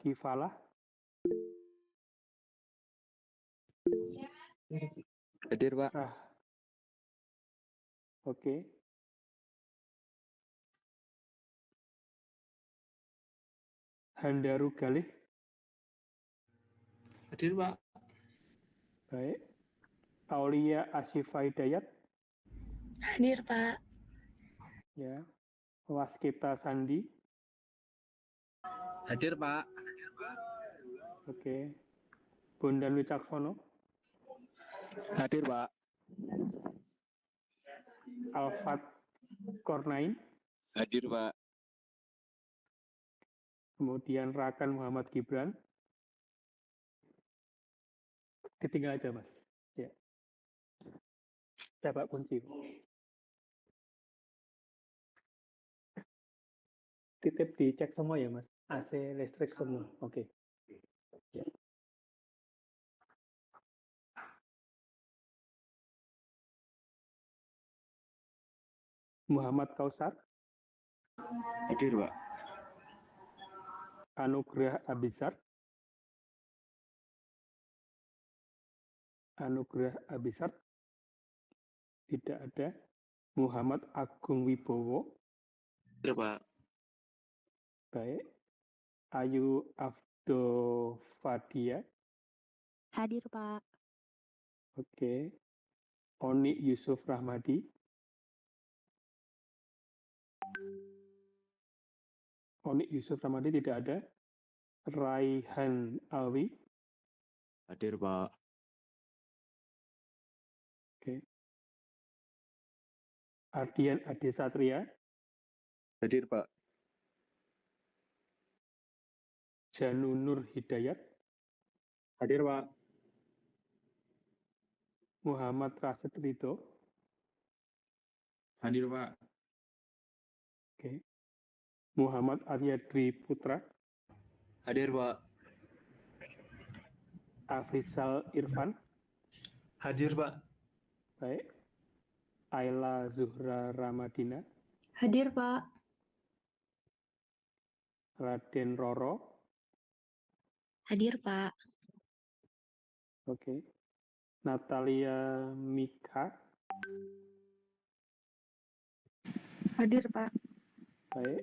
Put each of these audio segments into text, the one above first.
Pagi Falah. Hadir, Pak. Oke. Handaru Galih. Hadir, Pak. Baik. Aulia Asyifa Hidayat. Hadir, Pak. Ya. Waskita Sandi. Hadir, Pak. Oke. Bondan Wicaksono. Hadir, Pak. Alfat Kornain. Hadir, Pak. Kemudian Rakan Muhammad Gibran. Ketinggal aja, Mas. Ya. Dapat kunci. Titip dicek semua ya, Mas. AC, listrik semua. Oke. Ya. Muhammad Kausar. Hadir, Pak. Anugrah Abizar. Anugrah Abizar. Tidak ada. Muhammad Agung Wibowo. Hadir, Pak. Baik. Ayu Abdofadia. Hadir, Pak. Oke. Oni Yusuf Rahmadi. Oni Yusuf Rahmadi tidak ada. Raihan Alwi. Hadir, Pak. Oke. Ardian Ade Satria. Hadir, Pak. Janunur Hidayat. Hadir, Pak. Muhammad Rasid Ridho. Hadir, Pak. Oke. Muhammad Arya Dwi Putra. Hadir, Pak. Afrizal Irfan. Hadir, Pak. Baik. Ayla Zuhra Ramadina. Hadir, Pak. Raden Roro. Hadir, Pak. Oke. Natalia Mika. Hadir, Pak. Baik.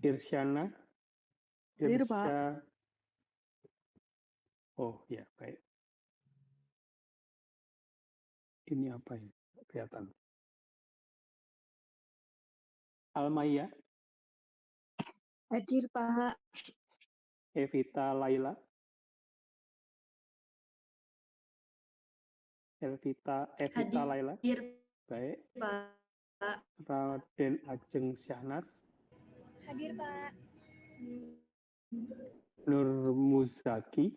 Irsyana. Hadir, Pak. Oh ya, baik. Ini apa ya? Kelihatan. Almaya. Hadir, Pak. Evita Laila. Evita Laila. Hadir, Baik. Pak. Raden Ajeng Syahnas. Hadir, Pak. Nur Muzaki.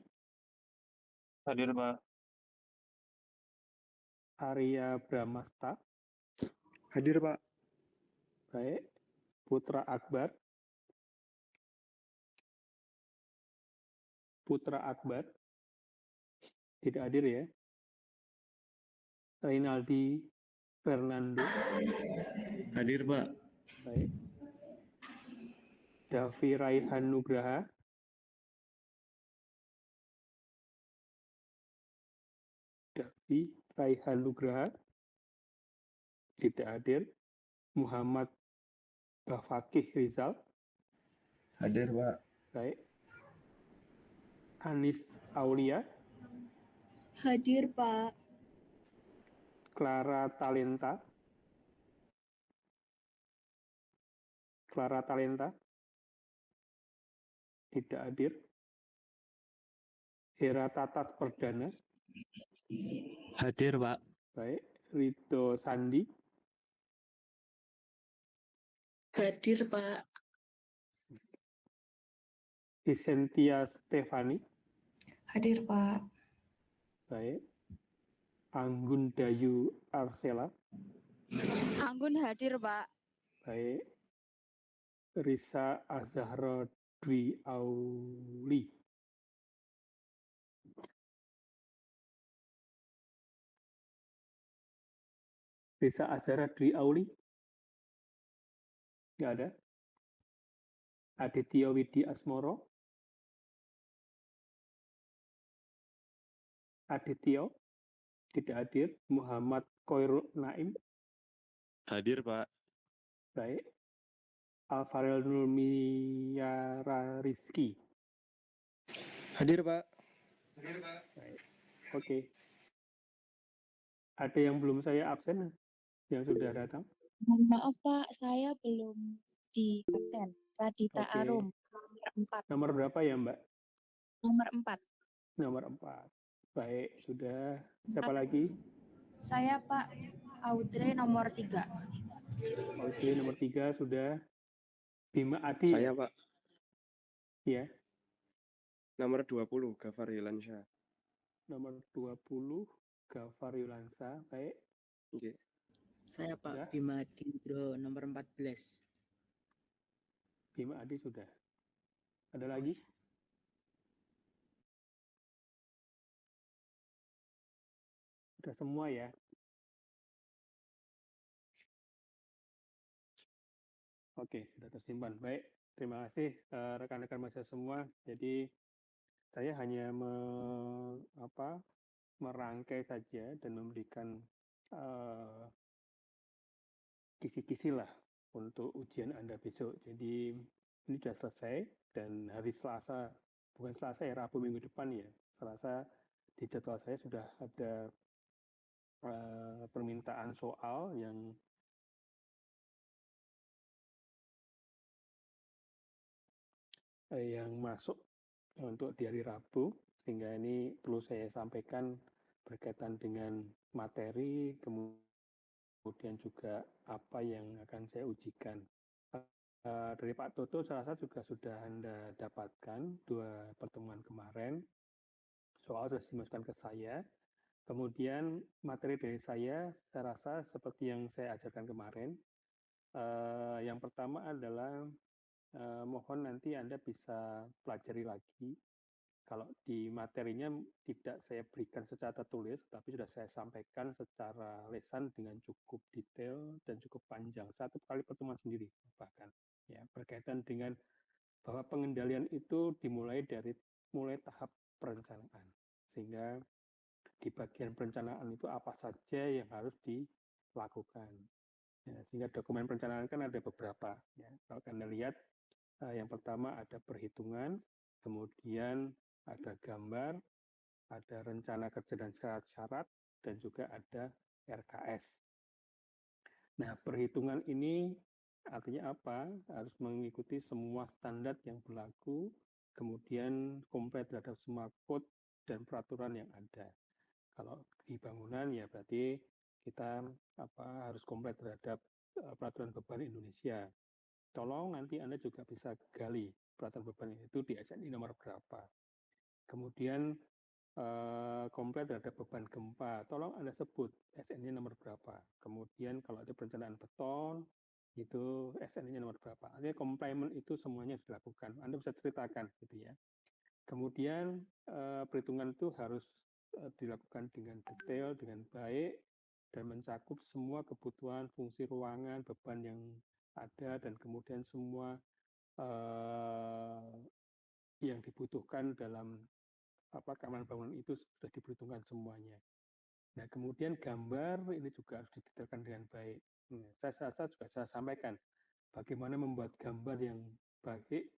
Hadir, Pak. Arya Bramasta. Hadir, Pak. Baik. Putra Akbar. Putra Akbar. Tidak hadir ya. Rinaldi Fernando. Hadir, Pak. Baik. Davi Raihan Nugraha. Davi Raihan Nugraha. Tidak hadir. Muhammad Bafakih Rizal. Hadir, Pak. Baik. Anis Aulia. Hadir, Pak. Clara Talenta. Clara Talenta. Tidak hadir. Hera Tatas Perdana. Hadir, Pak. Baik. Rido Sandi. Hadir, Pak. Vicentia Stefani. Hadir, Pak. Baik. Anggun Dayu Arsela. Anggun hadir, Pak. Baik. Risa Azahra Dwi Auli. Risa Azahra Dwi Auli. Nggak ada. Aditya Widi Asmoro. Adityo tidak hadir. Muhammad Koirul Naim Hadir, Pak. baik. Alfarel Nulmiara Rizky Hadir, Pak. baik. Oke. Ada yang belum saya absen yang sudah datang? Mohon maaf Pak, saya belum di absen. Radita Oke. Arum, nomor 4. Nomor berapa ya Mbak? Nomor 4. Nomor 4. Baik, sudah. Siapa lagi? Saya Pak Audrey nomor 3. Oke, nomor 3 sudah. Bima Adi. Saya, Pak. Ya. Nomor 20, Gafar Yulansyah. Nomor 20, Gafar Yulansa. Baik. Oke. Saya Pak Sudah. Bima Dindro nomor 14. Bima Adi sudah. Ada lagi? Sudah semua ya. Oke, sudah tersimpan. Baik, terima kasih rekan-rekan mahasiswa semua. Jadi saya hanya merangkai saja dan memberikan kisi-kisi lah untuk ujian Anda besok. Jadi ini sudah selesai dan hari Selasa, bukan Selasa ya, Rabu minggu depan ya. Selasa di jadwal saya sudah ada permintaan soal yang masuk untuk di hari Rabu, sehingga ini perlu saya sampaikan berkaitan dengan materi, kemudian juga apa yang akan saya ujikan. Dari Pak Toto, saya rasa juga sudah Anda dapatkan 2 pertemuan kemarin, soal sudah dimasukkan ke saya. Kemudian materi dari saya rasa seperti yang saya ajarkan kemarin. Yang pertama adalah mohon nanti Anda bisa pelajari lagi. Kalau di materinya tidak saya berikan secara tertulis, tapi sudah saya sampaikan secara lisan dengan cukup detail dan cukup panjang. 1 kali pertemuan sendiri bahkan. Ya, berkaitan dengan bahwa pengendalian itu dimulai dari tahap perencanaan. Sehingga di bagian perencanaan itu apa saja yang harus dilakukan. Ya, sehingga dokumen perencanaan kan ada beberapa. Ya. Kalau Anda lihat, yang pertama ada perhitungan, kemudian ada gambar, ada rencana kerja dan syarat-syarat, dan juga ada RKS. Nah, perhitungan ini artinya apa? Harus mengikuti semua standar yang berlaku, kemudian komplit terhadap semua kode dan peraturan yang ada. Kalau di bangunan ya berarti kita harus komplit terhadap peraturan beban Indonesia. Tolong nanti Anda juga bisa gali peraturan beban itu di SNI nomor berapa. Kemudian komplit terhadap beban gempa, tolong Anda sebut SNI nomor berapa. Kemudian kalau ada perencanaan beton, itu SNI nomor berapa. Artinya complement itu semuanya harus dilakukan. Anda bisa ceritakan gitu ya. Kemudian perhitungan itu harus dilakukan dengan detail, dengan baik, dan mencakup semua kebutuhan fungsi ruangan, beban yang ada, dan kemudian semua yang dibutuhkan dalam keamanan bangunan itu sudah diperhitungkan semuanya. Nah, kemudian gambar ini juga harus didetailkan dengan baik. Saya rasa juga saya sampaikan bagaimana membuat gambar yang baik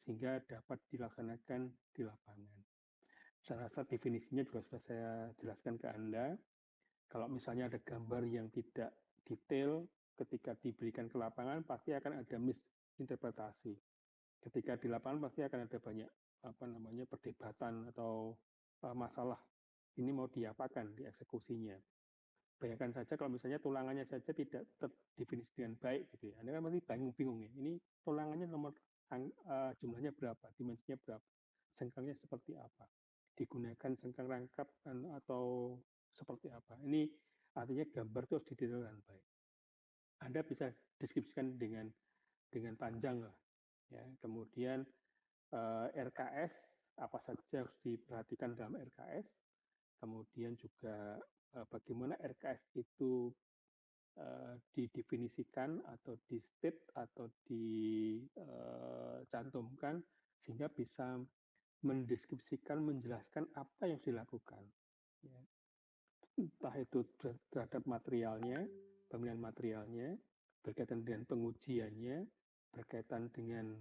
sehingga dapat dilaksanakan di lapangan. Saya rasa definisinya juga sudah saya jelaskan ke Anda. Kalau misalnya ada gambar yang tidak detail, ketika diberikan ke lapangan pasti akan ada misinterpretasi. Ketika di lapangan pasti akan ada banyak perdebatan atau masalah ini mau diapakan di eksekusinya. Bayangkan saja kalau misalnya tulangannya saja tidak terdefinisi dengan baik gitu ya. Anda kan pasti bingung ya. Ini tulangannya jumlahnya berapa, dimensinya berapa, sengkangnya seperti apa, digunakan sengkang rangkap atau seperti apa. Ini artinya gambar itu harus didetailkan baik. Anda bisa deskripsikan dengan panjang lah. Ya. Kemudian RKS apa saja harus diperhatikan dalam RKS. Kemudian juga bagaimana RKS itu didefinisikan atau di state atau dicantumkan sehingga bisa mendeskripsikan, menjelaskan apa yang dilakukan. ya. Entah itu terhadap materialnya, pemilihan materialnya, berkaitan dengan pengujiannya, berkaitan dengan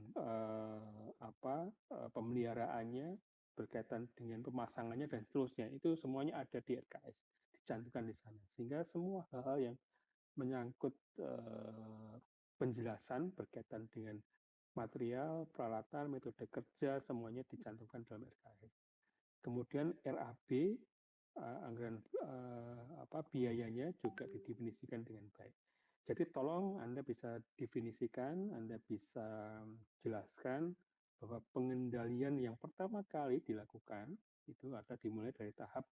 pemeliharaannya, berkaitan dengan pemasangannya dan seterusnya. Itu semuanya ada di RKS, dicantumkan di sana. Sehingga semua hal-hal yang menyangkut penjelasan berkaitan dengan material, peralatan, metode kerja, semuanya dicantumkan dalam RKS. Kemudian RAB, anggaran biayanya juga didefinisikan dengan baik. Jadi tolong Anda bisa definisikan, Anda bisa jelaskan bahwa pengendalian yang pertama kali dilakukan itu ada dimulai dari tahap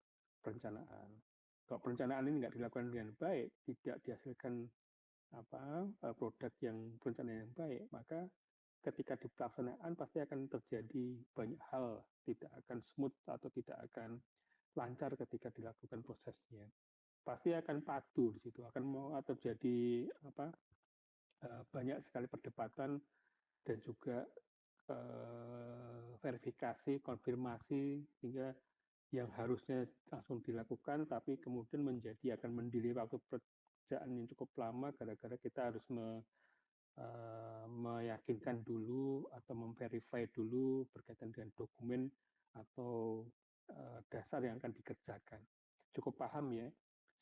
perencanaan. Kalau perencanaan ini nggak dilakukan dengan baik, tidak dihasilkan produk yang perencanaan yang baik, maka ketika di pelaksanaan pasti akan terjadi banyak hal, tidak akan smooth atau tidak akan lancar ketika dilakukan prosesnya. Pasti akan padu di situ, akan mau terjadi banyak sekali perdebatan dan juga verifikasi, konfirmasi, sehingga yang harusnya langsung dilakukan tapi kemudian menjadi akan mendelay waktu pekerjaan yang cukup lama gara-gara kita harus meyakinkan dulu atau memverify dulu berkaitan dengan dokumen atau dasar yang akan dikerjakan. Cukup paham ya?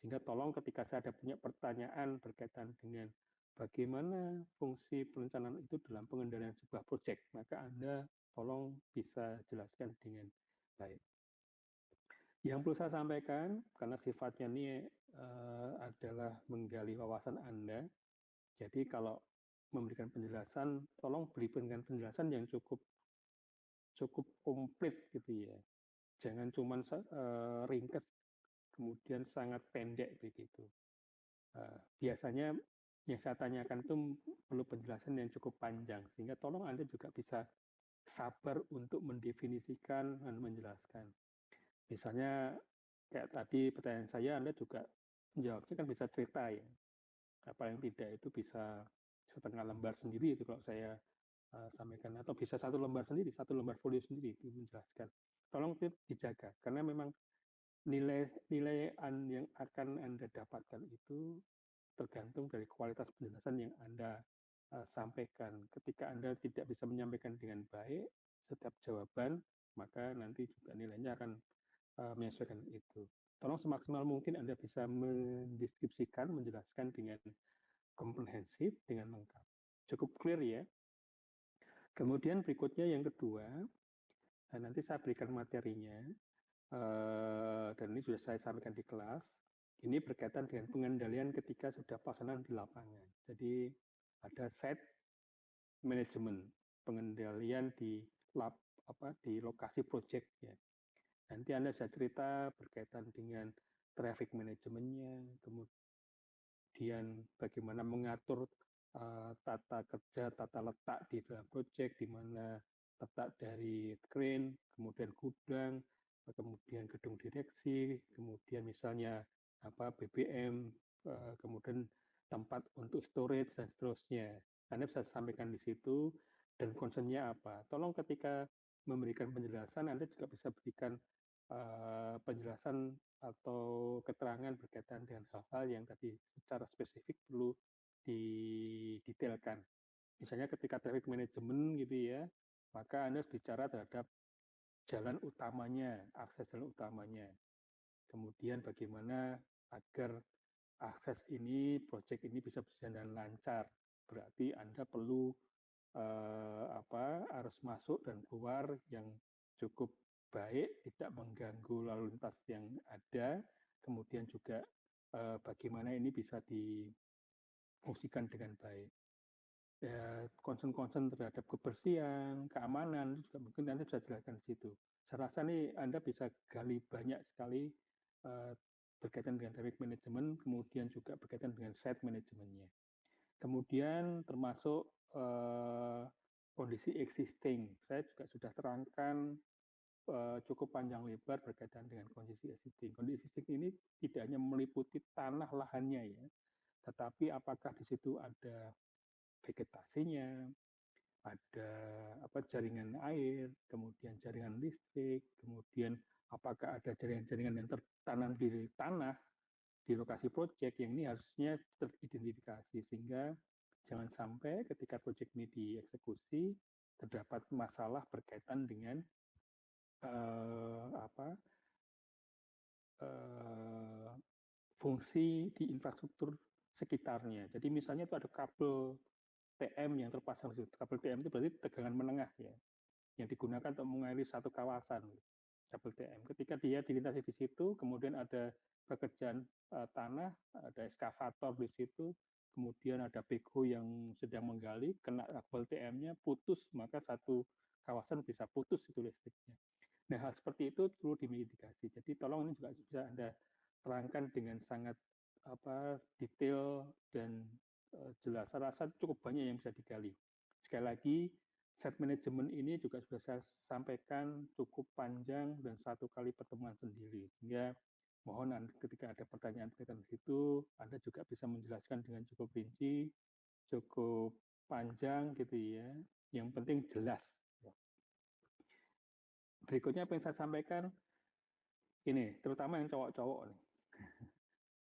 Sehingga tolong ketika saya ada punya pertanyaan berkaitan dengan bagaimana fungsi perencanaan itu dalam pengendalian sebuah proyek, maka Anda tolong bisa jelaskan dengan baik. Yang perlu saya sampaikan, karena sifatnya ini adalah menggali wawasan Anda, jadi kalau memberikan penjelasan, tolong berikan penjelasan yang cukup komplit gitu ya. Jangan cuma ringkes, kemudian sangat pendek begitu. Biasanya yang saya tanyakan itu perlu penjelasan yang cukup panjang, sehingga tolong Anda juga bisa sabar untuk mendefinisikan dan menjelaskan. Misalnya kayak tadi pertanyaan saya, Anda juga menjawabnya kan bisa cerita ya. Apa yang tidak itu bisa setengah lembar sendiri itu kalau saya sampaikan, atau bisa satu lembar sendiri, satu lembar folio sendiri itu menjelaskan. Tolong dijaga karena memang nilai yang akan Anda dapatkan itu tergantung dari kualitas penjelasan yang Anda sampaikan. Ketika Anda tidak bisa menyampaikan dengan baik setiap jawaban, maka nanti juga nilainya akan menyesuaikan itu. Tolong semaksimal mungkin Anda bisa mendeskripsikan, menjelaskan dengan komprehensif, dengan lengkap. Cukup clear ya. Kemudian berikutnya yang kedua, nanti saya berikan materinya, dan ini sudah saya sampaikan di kelas. Ini berkaitan dengan pengendalian ketika sudah pelaksanaan di lapangan. Jadi ada site management, pengendalian di lokasi proyek ya. Nanti Anda bisa cerita berkaitan dengan traffic manajemennya, kemudian bagaimana mengatur tata kerja, tata letak di dalam proyek, di mana letak dari crane, kemudian gudang, kemudian gedung direksi, kemudian misalnya BBM, kemudian tempat untuk storage dan seterusnya. Anda bisa sampaikan di situ dan concernnya apa. Tolong ketika memberikan penjelasan, Anda juga bisa berikan penjelasan atau keterangan berkaitan dengan hal-hal yang tadi secara spesifik perlu didetailkan. Misalnya ketika traffic management gitu ya, maka Anda harus bicara terhadap jalan utamanya, akses jalan utamanya. Kemudian bagaimana agar akses ini, proyek ini bisa berjalan lancar. Berarti Anda perlu arus masuk dan keluar yang cukup baik, tidak mengganggu lalu lintas yang ada, kemudian juga bagaimana ini bisa difungsikan dengan baik. Ya, concern terhadap kebersihan, keamanan, juga mungkin Anda bisa jelaskan di situ. Saya rasa nih Anda bisa gali banyak sekali berkaitan dengan traffic management, kemudian juga berkaitan dengan site manajemennya. Kemudian termasuk kondisi existing. Saya juga sudah terangkan cukup panjang lebar berkaitan dengan kondisi existing. Kondisi existing ini tidak hanya meliputi tanah lahannya ya, tetapi apakah di situ ada vegetasinya, ada jaringan air, kemudian jaringan listrik, kemudian apakah ada jaringan-jaringan yang tertanam di tanah di lokasi proyek yang ini harusnya teridentifikasi sehingga jangan sampai ketika proyek ini dieksekusi terdapat masalah berkaitan dengan fungsi di infrastruktur sekitarnya. Jadi misalnya itu ada kabel TM yang terpasang di situ. Kabel TM itu berarti tegangan menengah ya, yang digunakan untuk mengairi satu kawasan. Kabel TM. Ketika dia dilintasi di situ, kemudian ada pekerjaan tanah, ada eskavator di situ, kemudian ada backhoe yang sedang menggali, kena kabel TM-nya putus, maka satu kawasan bisa putus itu listriknya. Nah, hal seperti itu perlu dimitigasi. Jadi tolong ini juga bisa Anda terangkan dengan sangat detail dan jelas. Saya rasa cukup banyak yang bisa digali. Sekali lagi, set manajemen ini juga sudah saya sampaikan cukup panjang dan satu kali pertemuan sendiri. Sehingga mohon ketika ada pertanyaan berkaitan situ, Anda juga bisa menjelaskan dengan cukup rinci, cukup panjang gitu ya. Yang penting jelas. Berikutnya apa yang saya sampaikan, ini terutama yang cowok-cowok nih.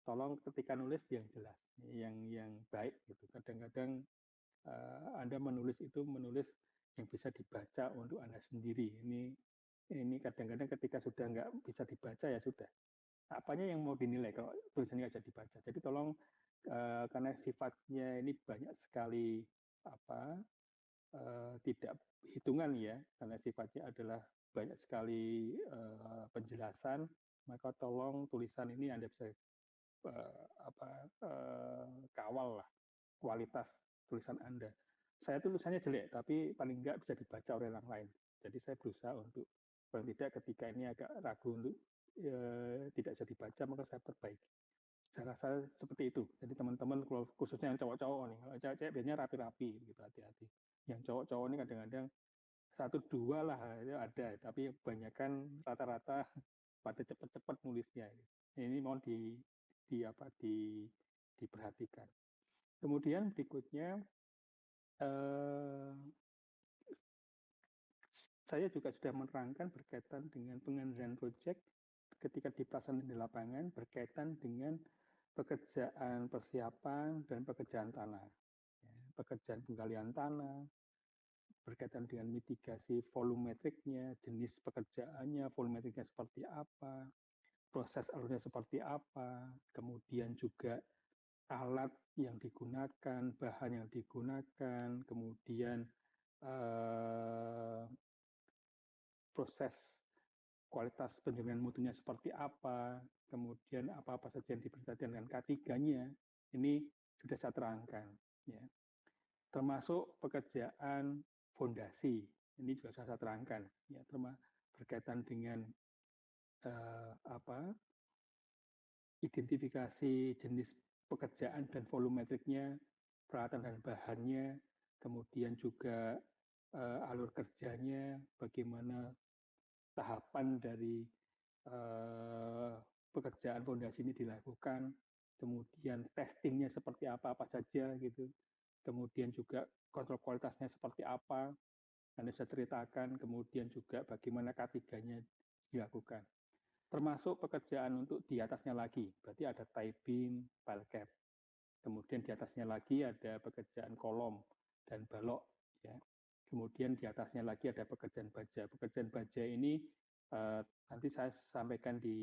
Tolong ketika nulis yang jelas, yang baik gitu. Kadang-kadang Anda menulis yang bisa dibaca untuk Anda sendiri. Ini kadang-kadang ketika sudah nggak bisa dibaca ya sudah. Apanya yang mau dinilai kalau tulisannya nggak bisa dibaca. Jadi tolong karena sifatnya ini banyak sekali tidak hitungan ya, karena sifatnya adalah banyak sekali penjelasan, maka tolong tulisan ini Anda bisa kawal lah kualitas tulisan Anda. Saya tulisannya jelek, tapi paling enggak bisa dibaca oleh orang lain. Jadi saya berusaha untuk paling tidak ketika ini agak ragu untuk tidak bisa dibaca, maka saya perbaiki. Saya rasa seperti itu. Jadi teman-teman, khususnya yang cowok-cowok nih, kalau cewek biasanya rapi-rapi, gitu, hati-hati. Yang cowok-cowok ini kadang-kadang 1-2 lah ada, tapi kebanyakan rata-rata pada cepat-cepat nulisnya. Ini mohon diperhatikan. Kemudian berikutnya, saya juga sudah menerangkan berkaitan dengan pengendalian proyek ketika dipasang di lapangan berkaitan dengan pekerjaan persiapan dan pekerjaan tanah. Pekerjaan penggalian tanah, berkaitan dengan mitigasi volumetriknya, jenis pekerjaannya, volumetriknya seperti apa, proses alurnya seperti apa, kemudian juga alat yang digunakan, bahan yang digunakan, kemudian proses kualitas penjaminan mutunya seperti apa, kemudian apa-apa saja yang diperhatikan dengan K3-nya, ini sudah saya terangkan. Ya. Termasuk pekerjaan fondasi, ini juga sudah saya terangkan. Ya, berkaitan dengan identifikasi jenis pekerjaan dan volumetriknya, peralatan dan bahannya, kemudian juga alur kerjanya, bagaimana tahapan dari pekerjaan fondasi ini dilakukan, kemudian testingnya seperti apa saja gitu, kemudian juga kontrol kualitasnya seperti apa, Anda bisa ceritakan, kemudian juga bagaimana K3-nya dilakukan. Termasuk pekerjaan untuk di atasnya lagi, berarti ada tie beam, pile cap. Kemudian di atasnya lagi ada pekerjaan kolom dan balok. Ya. Kemudian di atasnya lagi ada pekerjaan baja. Pekerjaan baja ini nanti saya sampaikan di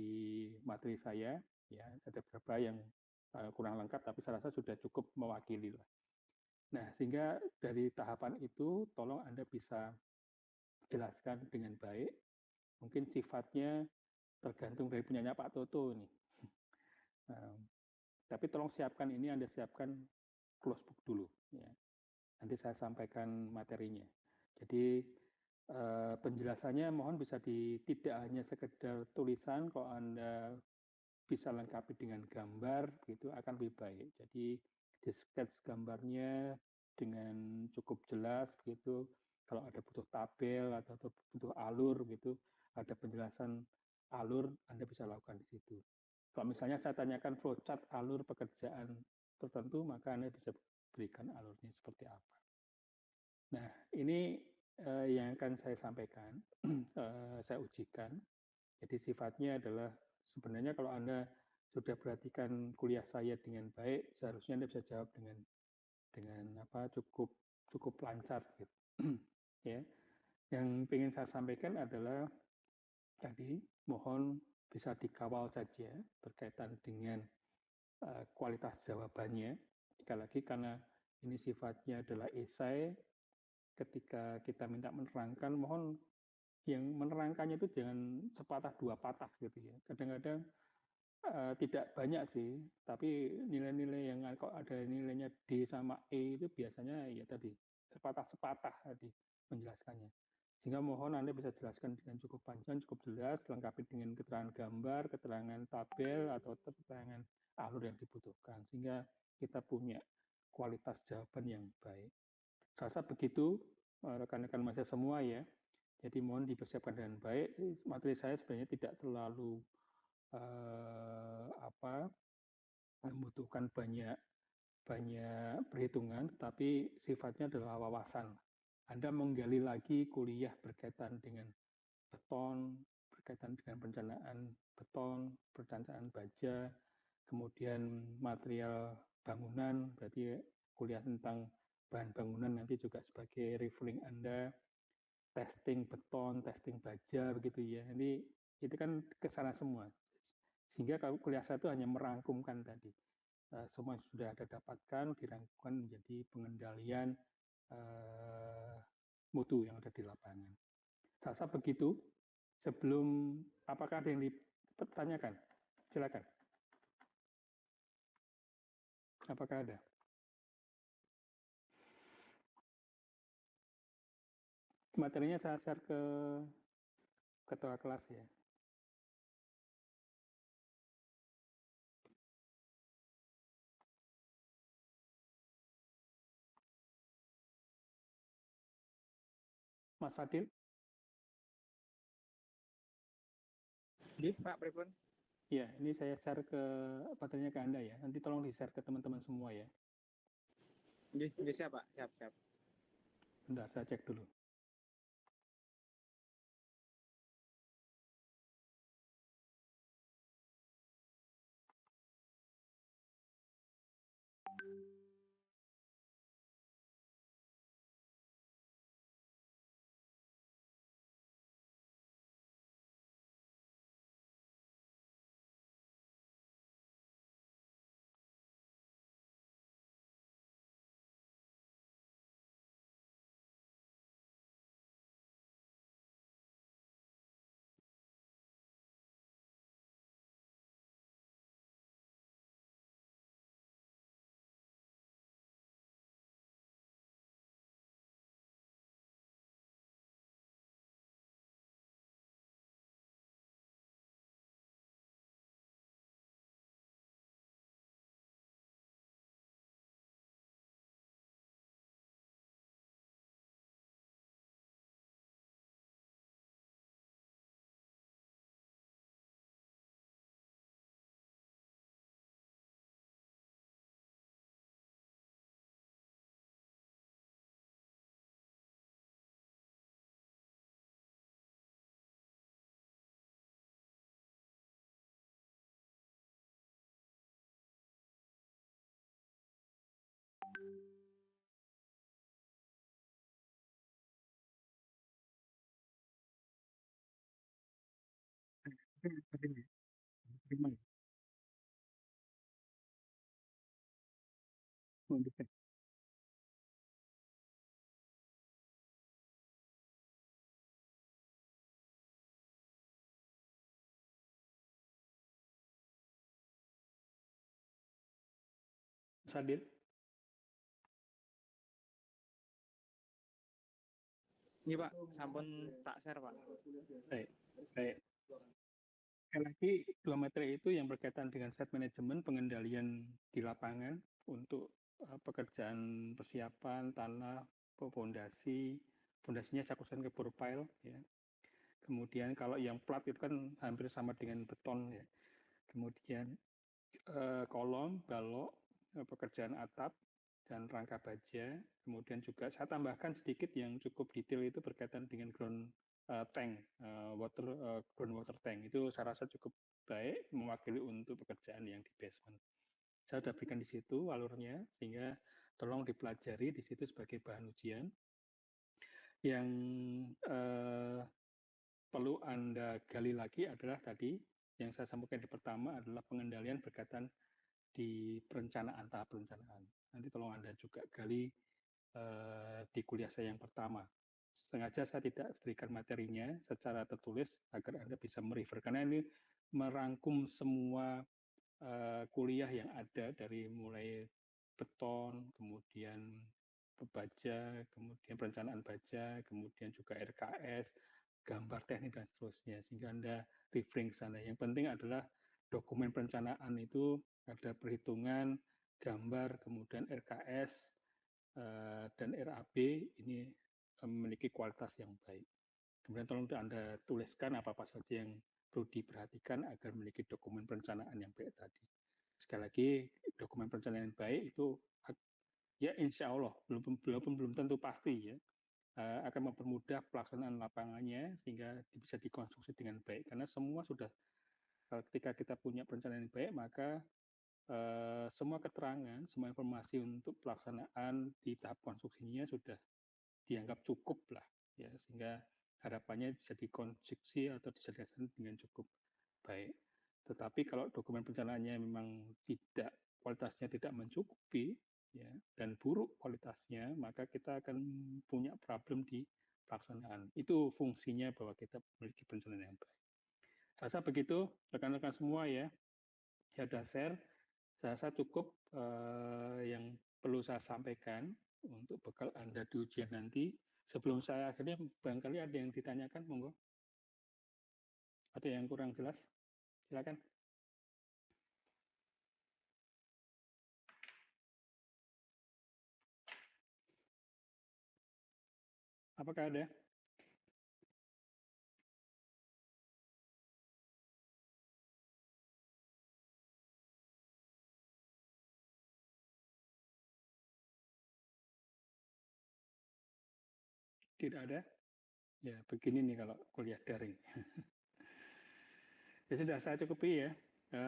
materi saya. Ya, ada beberapa yang kurang lengkap, tapi saya rasa sudah cukup mewakili. Nah, sehingga dari tahapan itu, tolong Anda bisa jelaskan dengan baik. Mungkin sifatnya tergantung dari punyanya Pak Toto ini. Tapi tolong siapkan ini, Anda siapkan close book dulu. Ya. Nanti saya sampaikan materinya. Jadi penjelasannya mohon bisa tidak hanya sekedar tulisan, kalau Anda bisa lengkapi dengan gambar, gitu akan lebih baik. Jadi di sketch gambarnya dengan cukup jelas, gitu. Kalau ada butuh tabel atau butuh alur, gitu, ada penjelasan alur, Anda bisa lakukan di situ. Kalau misalnya saya tanyakan flowchart alur pekerjaan tertentu, maka Anda bisa berikan alurnya seperti apa. Nah, ini yang akan saya sampaikan, saya ujikan. Jadi sifatnya adalah sebenarnya kalau Anda sudah perhatikan kuliah saya dengan baik, seharusnya Anda bisa jawab dengan cukup lancar gitu. Ya. Yang ingin saya sampaikan adalah tadi mohon bisa dikawal saja berkaitan dengan kualitas jawabannya. Sekali lagi karena ini sifatnya adalah esai, ketika kita minta menerangkan, mohon yang menerangkannya itu jangan sepatah dua patah gitu ya. Kadang-kadang tidak banyak sih, tapi nilai-nilai yang kok ada nilainya D sama E itu biasanya ya tadi sepatah-sepatah tadi menjelaskannya. Sehingga mohon Anda bisa jelaskan dengan cukup panjang, cukup jelas, lengkapi dengan keterangan gambar, keterangan tabel, atau keterangan alur yang dibutuhkan. Sehingga kita punya kualitas jawaban yang baik. Saya rasa begitu rekan-rekan mahasiswa semua ya. Jadi mohon dipersiapkan dengan baik. Materi saya sebenarnya tidak terlalu membutuhkan banyak perhitungan, tapi sifatnya adalah wawasan. Anda menggali lagi kuliah berkaitan dengan beton, berkaitan dengan perencanaan beton, perencanaan baja, kemudian material bangunan, berarti kuliah tentang bahan bangunan nanti juga sebagai referring Anda, testing beton, testing baja, begitu ya. Ini itu kan ke sana semua. Sehingga kalau kuliah saya itu hanya merangkumkan tadi. Semua sudah ada dapatkan, dirangkumkan menjadi pengendalian mutu yang ada di lapangan. Saya rasa begitu. Sebelum, apakah ada yang dipertanyakan? Silakan. Apakah ada? Materinya saya share ke ketua kelas ya. Mas Fadil? Pak Pripun? Ya, ini saya share ke materinya ke Anda ya. Nanti tolong di-share ke teman-teman semua ya. Siap Pak, siap. Bentar, saya cek dulu. Sadil? Ini Pak, sampun tak share Pak. Baik. Sekali lagi, dua materi itu yang berkaitan dengan site management, pengendalian di lapangan untuk pekerjaan persiapan tanah, fondasinya saya khususkan ke profile ya. Kemudian kalau yang plat itu kan hampir sama dengan beton ya. Kemudian kolom, balok, pekerjaan atap dan rangka baja. Kemudian juga saya tambahkan sedikit yang cukup detail itu berkaitan dengan ground tank, groundwater tank. Itu saya rasa cukup baik mewakili untuk pekerjaan yang di basement. Saya sudah berikan di situ alurnya, sehingga tolong dipelajari di situ sebagai bahan ujian. Yang perlu Anda gali lagi adalah tadi yang saya sampaikan di pertama adalah pengendalian berkaitan di perencanaan, tahap perencanaan. Nanti tolong Anda juga gali di kuliah saya yang pertama. Sengaja saya tidak berikan materinya secara tertulis agar Anda bisa merefer, karena ini merangkum semua kuliah yang ada dari mulai beton, kemudian baja, kemudian perencanaan baja, kemudian juga RKS, gambar teknik dan seterusnya, sehingga Anda referring ke sana. Yang penting adalah dokumen perencanaan itu ada perhitungan, gambar, kemudian RKS dan RAB ini memiliki kualitas yang baik. Kemudian tolong Anda tuliskan apa-apa saja yang perlu diperhatikan agar memiliki dokumen perencanaan yang baik tadi. Sekali lagi, dokumen perencanaan yang baik itu ya insya Allah, belum tentu pasti ya, akan mempermudah pelaksanaan lapangannya sehingga bisa dikonstruksi dengan baik. Karena semua sudah, ketika kita punya perencanaan yang baik, maka semua keterangan, semua informasi untuk pelaksanaan di tahap konstruksinya sudah dianggap cukup lah, ya, sehingga harapannya bisa dikonstruksi atau diselesaikan dengan cukup baik. Tetapi kalau dokumen perencanaannya memang kualitasnya tidak mencukupi, ya, dan buruk kualitasnya, maka kita akan punya problem di pelaksanaan. Itu fungsinya bahwa kita memiliki perencanaan yang baik. Saya rasa begitu, rekan-rekan semua ya. Saya sudah share, saya rasa cukup yang perlu saya sampaikan untuk bekal Anda di ujian nanti. Sebelum saya akhirnya, barangkali ada yang ditanyakan, monggo. Ada yang kurang jelas? Silakan. Apakah ada? Tidak ada? Ya, begini nih kalau kuliah daring. Ya sudah, saya cukupi ya.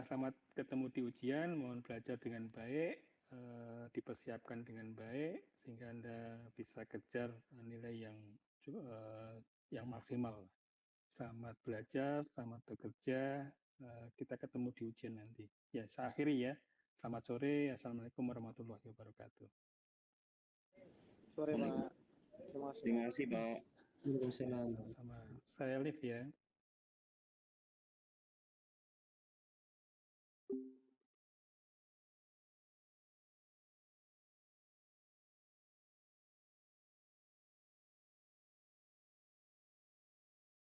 Selamat ketemu di ujian, mohon belajar dengan baik, dipersiapkan dengan baik, sehingga Anda bisa kejar nilai yang maksimal. Selamat belajar, selamat bekerja, kita ketemu di ujian nanti. Ya, saya akhiri ya. Selamat sore, Assalamualaikum warahmatullahi wabarakatuh. Sore Pak. Terima kasih. Terima kasih, Pak. Sama saya live ya.